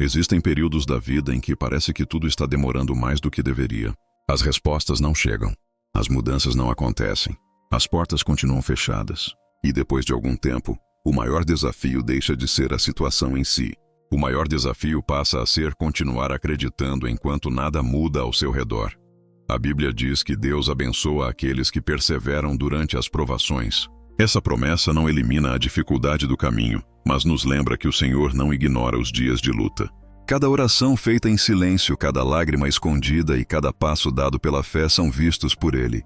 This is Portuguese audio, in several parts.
Existem períodos da vida em que parece que tudo está demorando mais do que deveria. As respostas não chegam, as mudanças não acontecem, as portas continuam fechadas. E depois de algum tempo, o maior desafio deixa de ser a situação em si. O maior desafio passa a ser continuar acreditando enquanto nada muda ao seu redor. A Bíblia diz que Deus abençoa aqueles que perseveram durante as provações. Essa promessa não elimina a dificuldade do caminho, mas nos lembra que o Senhor não ignora os dias de luta. Cada oração feita em silêncio, cada lágrima escondida e cada passo dado pela fé são vistos por Ele.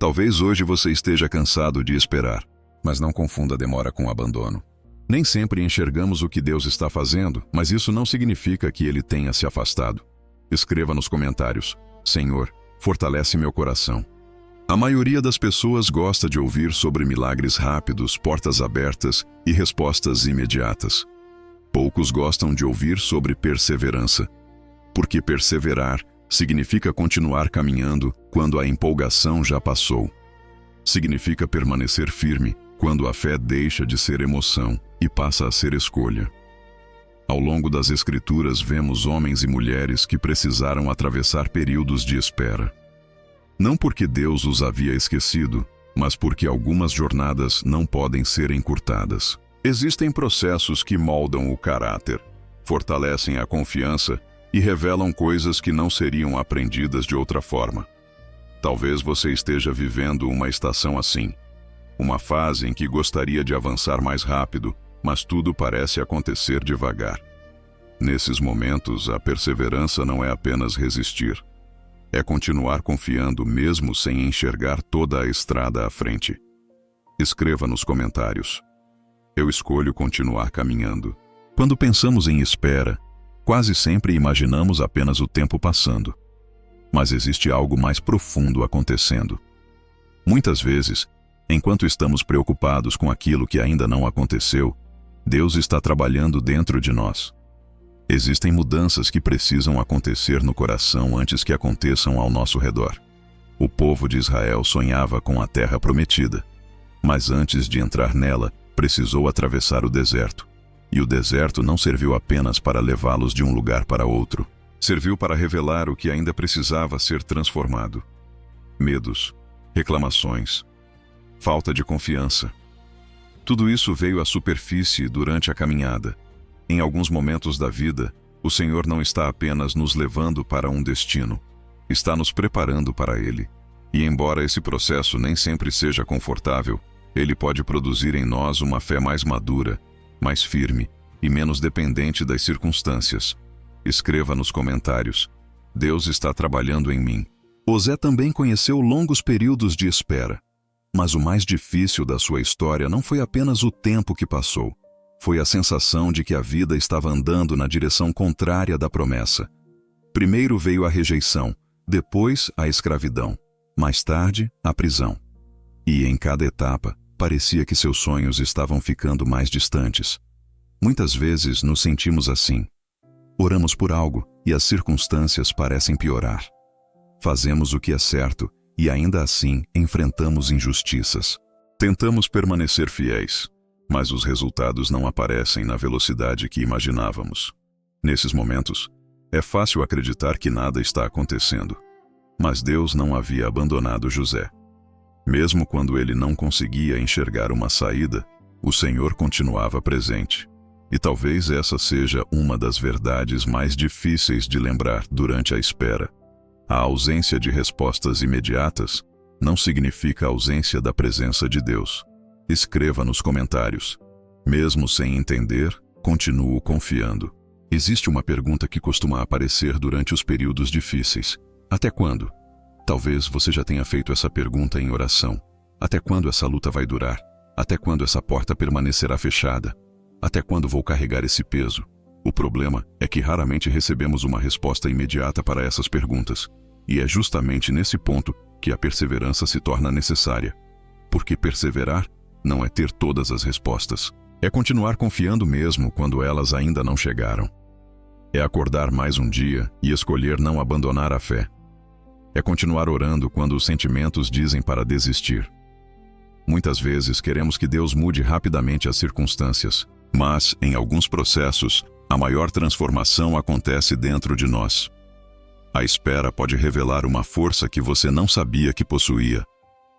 Talvez hoje você esteja cansado de esperar, mas não confunda a demora com abandono. Nem sempre enxergamos o que Deus está fazendo, mas isso não significa que Ele tenha se afastado. Escreva nos comentários: Senhor, fortalece meu coração. A maioria das pessoas gosta de ouvir sobre milagres rápidos, portas abertas e respostas imediatas. Poucos gostam de ouvir sobre perseverança, porque perseverar significa continuar caminhando quando a empolgação já passou. Significa permanecer firme quando a fé deixa de ser emoção e passa a ser escolha. Ao longo das Escrituras vemos homens e mulheres que precisaram atravessar períodos de espera. Não porque Deus os havia esquecido, mas porque algumas jornadas não podem ser encurtadas. Existem processos que moldam o caráter, fortalecem a confiança e revelam coisas que não seriam aprendidas de outra forma. Talvez você esteja vivendo uma estação assim, uma fase em que gostaria de avançar mais rápido, mas tudo parece acontecer devagar. Nesses momentos, a perseverança não é apenas resistir. É continuar confiando mesmo sem enxergar toda a estrada à frente. Escreva nos comentários: eu escolho continuar caminhando. Quando pensamos em espera, quase sempre imaginamos apenas o tempo passando. Mas existe algo mais profundo acontecendo. Muitas vezes, enquanto estamos preocupados com aquilo que ainda não aconteceu, Deus está trabalhando dentro de nós. Existem mudanças que precisam acontecer no coração antes que aconteçam ao nosso redor. O povo de Israel sonhava com a terra prometida, mas antes de entrar nela, precisou atravessar o deserto. E o deserto não serviu apenas para levá-los de um lugar para outro. Serviu para revelar o que ainda precisava ser transformado. Medos, reclamações, falta de confiança. Tudo isso veio à superfície durante a caminhada. Em alguns momentos da vida, o Senhor não está apenas nos levando para um destino, está nos preparando para ele. E embora esse processo nem sempre seja confortável, ele pode produzir em nós uma fé mais madura, mais firme e menos dependente das circunstâncias. Escreva nos comentários: Deus está trabalhando em mim. Osé também conheceu longos períodos de espera, mas o mais difícil da sua história não foi apenas o tempo que passou. Foi a sensação de que a vida estava andando na direção contrária da promessa. Primeiro veio a rejeição, depois a escravidão, mais tarde a prisão. E em cada etapa, parecia que seus sonhos estavam ficando mais distantes. Muitas vezes nos sentimos assim. Oramos por algo e as circunstâncias parecem piorar. Fazemos o que é certo e ainda assim enfrentamos injustiças. Tentamos permanecer fiéis, mas os resultados não aparecem na velocidade que imaginávamos. Nesses momentos, é fácil acreditar que nada está acontecendo. Mas Deus não havia abandonado José. Mesmo quando ele não conseguia enxergar uma saída, o Senhor continuava presente. E talvez essa seja uma das verdades mais difíceis de lembrar durante a espera. A ausência de respostas imediatas não significa a ausência da presença de Deus. Escreva nos comentários: mesmo sem entender, continuo confiando. Existe uma pergunta que costuma aparecer durante os períodos difíceis: até quando? Talvez você já tenha feito essa pergunta em oração. Até quando essa luta vai durar? Até quando essa porta permanecerá fechada? Até quando vou carregar esse peso? O problema é que raramente recebemos uma resposta imediata para essas perguntas. E é justamente nesse ponto que a perseverança se torna necessária. Porque perseverar não é ter todas as respostas. É continuar confiando mesmo quando elas ainda não chegaram. É acordar mais um dia e escolher não abandonar a fé. É continuar orando quando os sentimentos dizem para desistir. Muitas vezes queremos que Deus mude rapidamente as circunstâncias, mas, em alguns processos, A maior transformação acontece dentro de nós. A espera pode revelar uma força que você não sabia que possuía,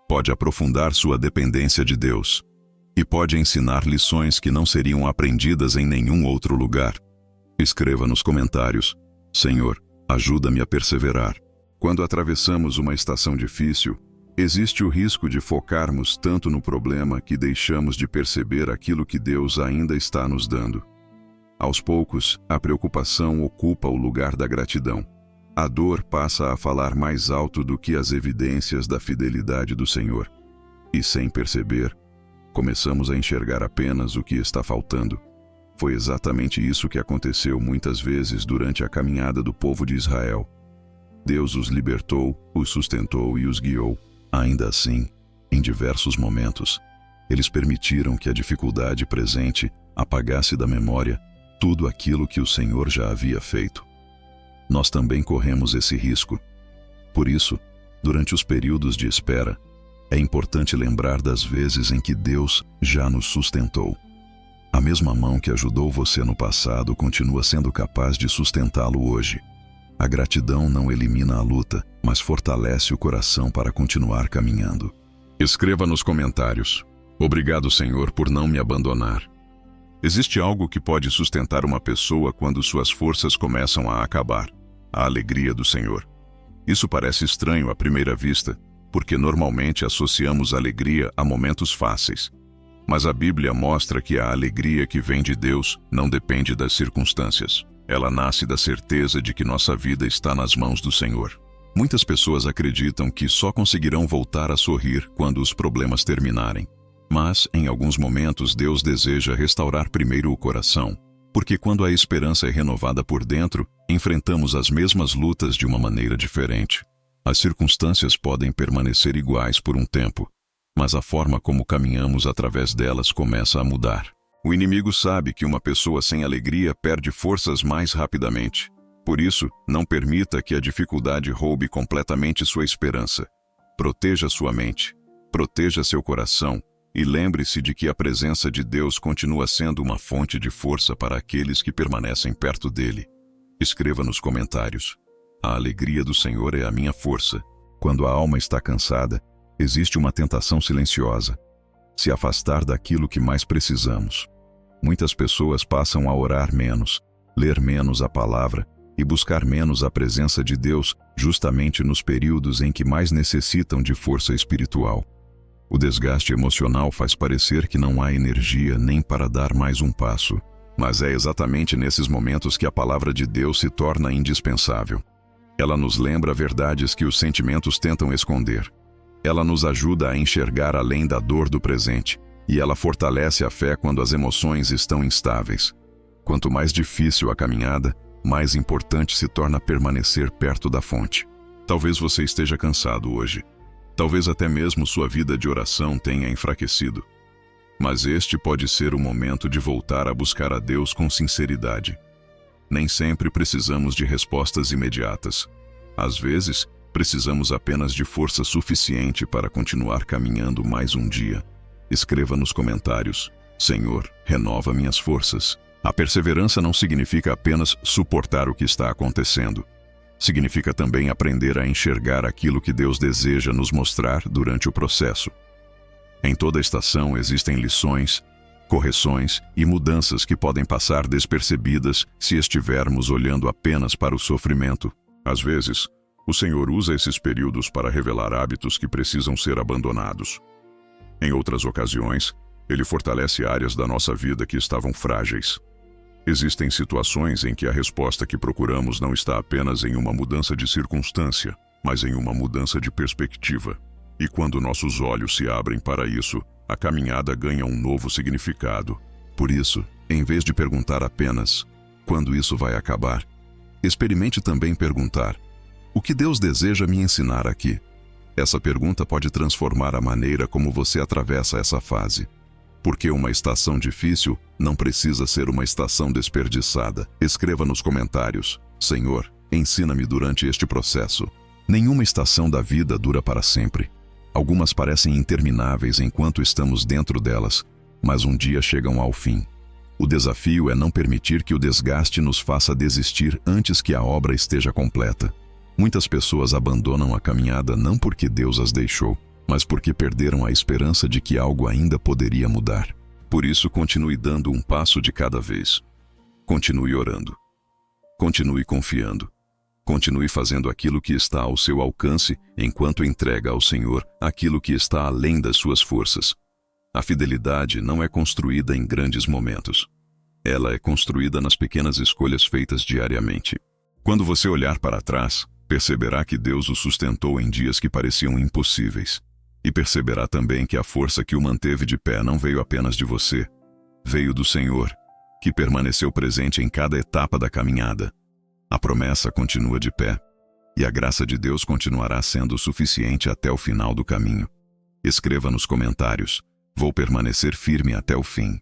pode aprofundar sua dependência de Deus e pode ensinar lições que não seriam aprendidas em nenhum outro lugar. Escreva nos comentários: Senhor, ajuda-me a perseverar. Quando atravessamos uma estação difícil, existe o risco de focarmos tanto no problema que deixamos de perceber aquilo que Deus ainda está nos dando. Aos poucos, a preocupação ocupa o lugar da gratidão. A dor passa a falar mais alto do que as evidências da fidelidade do Senhor. E sem perceber, começamos a enxergar apenas o que está faltando. Foi exatamente isso que aconteceu muitas vezes durante a caminhada do povo de Israel. Deus os libertou, os sustentou e os guiou. Ainda assim, em diversos momentos, eles permitiram que a dificuldade presente apagasse da memória tudo aquilo que o Senhor já havia feito. Nós também corremos esse risco. Por isso, durante os períodos de espera, é importante lembrar das vezes em que Deus já nos sustentou. A mesma mão que ajudou você no passado continua sendo capaz de sustentá-lo hoje. A gratidão não elimina a luta, mas fortalece o coração para continuar caminhando. Escreva nos comentários: Obrigado, Senhor, por não me abandonar. Existe algo que pode sustentar uma pessoa quando suas forças começam a acabar: a alegria do Senhor. Isso parece estranho à primeira vista, porque normalmente associamos alegria a momentos fáceis. Mas a Bíblia mostra que a alegria que vem de Deus não depende das circunstâncias. Ela nasce da certeza de que nossa vida está nas mãos do Senhor. Muitas pessoas acreditam que só conseguirão voltar a sorrir quando os problemas terminarem. Mas, em alguns momentos, Deus deseja restaurar primeiro o coração, porque quando a esperança é renovada por dentro, enfrentamos as mesmas lutas de uma maneira diferente. As circunstâncias podem permanecer iguais por um tempo, mas a forma como caminhamos através delas começa a mudar. O inimigo sabe que uma pessoa sem alegria perde forças mais rapidamente. Por isso, não permita que a dificuldade roube completamente sua esperança. Proteja sua mente, proteja seu coração, e lembre-se de que a presença de Deus continua sendo uma fonte de força para aqueles que permanecem perto dele. Escreva nos comentários: A alegria do Senhor é a minha força. Quando a alma está cansada, existe uma tentação silenciosa: se afastar daquilo que mais precisamos. Muitas pessoas passam a orar menos, ler menos a palavra e buscar menos a presença de Deus justamente nos períodos em que mais necessitam de força espiritual. O desgaste emocional faz parecer que não há energia nem para dar mais um passo, mas é exatamente nesses momentos que a palavra de Deus se torna indispensável. Ela nos lembra verdades que os sentimentos tentam esconder. Ela nos ajuda a enxergar além da dor do presente, e ela fortalece a fé quando as emoções estão instáveis. Quanto mais difícil a caminhada, mais importante se torna permanecer perto da fonte. Talvez você esteja cansado hoje. Talvez até mesmo sua vida de oração tenha enfraquecido. Mas este pode ser o momento de voltar a buscar a Deus com sinceridade. Nem sempre precisamos de respostas imediatas. Às vezes, precisamos apenas de força suficiente para continuar caminhando mais um dia. Escreva nos comentários: Senhor, renova minhas forças. A perseverança não significa apenas suportar o que está acontecendo. Significa também aprender a enxergar aquilo que Deus deseja nos mostrar durante o processo. Em toda estação existem lições, correções e mudanças que podem passar despercebidas se estivermos olhando apenas para o sofrimento. Às vezes, o Senhor usa esses períodos para revelar hábitos que precisam ser abandonados. Em outras ocasiões, Ele fortalece áreas da nossa vida que estavam frágeis. Existem situações em que a resposta que procuramos não está apenas em uma mudança de circunstância, mas em uma mudança de perspectiva. E quando nossos olhos se abrem para isso, a caminhada ganha um novo significado. Por isso, em vez de perguntar apenas: quando isso vai acabar? Experimente também perguntar: o que Deus deseja me ensinar aqui? Essa pergunta pode transformar a maneira como você atravessa essa fase. Porque uma estação difícil não precisa ser uma estação desperdiçada. Escreva nos comentários: Senhor, ensina-me durante este processo. Nenhuma estação da vida dura para sempre. Algumas parecem intermináveis enquanto estamos dentro delas, mas um dia chegam ao fim. O desafio é não permitir que o desgaste nos faça desistir antes que a obra esteja completa. Muitas pessoas abandonam a caminhada não porque Deus as deixou, mas porque perderam a esperança de que algo ainda poderia mudar. Por isso, continue dando um passo de cada vez. Continue orando. Continue confiando. Continue fazendo aquilo que está ao seu alcance enquanto entrega ao Senhor aquilo que está além das suas forças. A fidelidade não é construída em grandes momentos. Ela é construída nas pequenas escolhas feitas diariamente. Quando você olhar para trás, perceberá que Deus o sustentou em dias que pareciam impossíveis. E perceberá também que a força que o manteve de pé não veio apenas de você. Veio do Senhor, que permaneceu presente em cada etapa da caminhada. A promessa continua de pé, e a graça de Deus continuará sendo suficiente até o final do caminho. Escreva nos comentários: vou permanecer firme até o fim.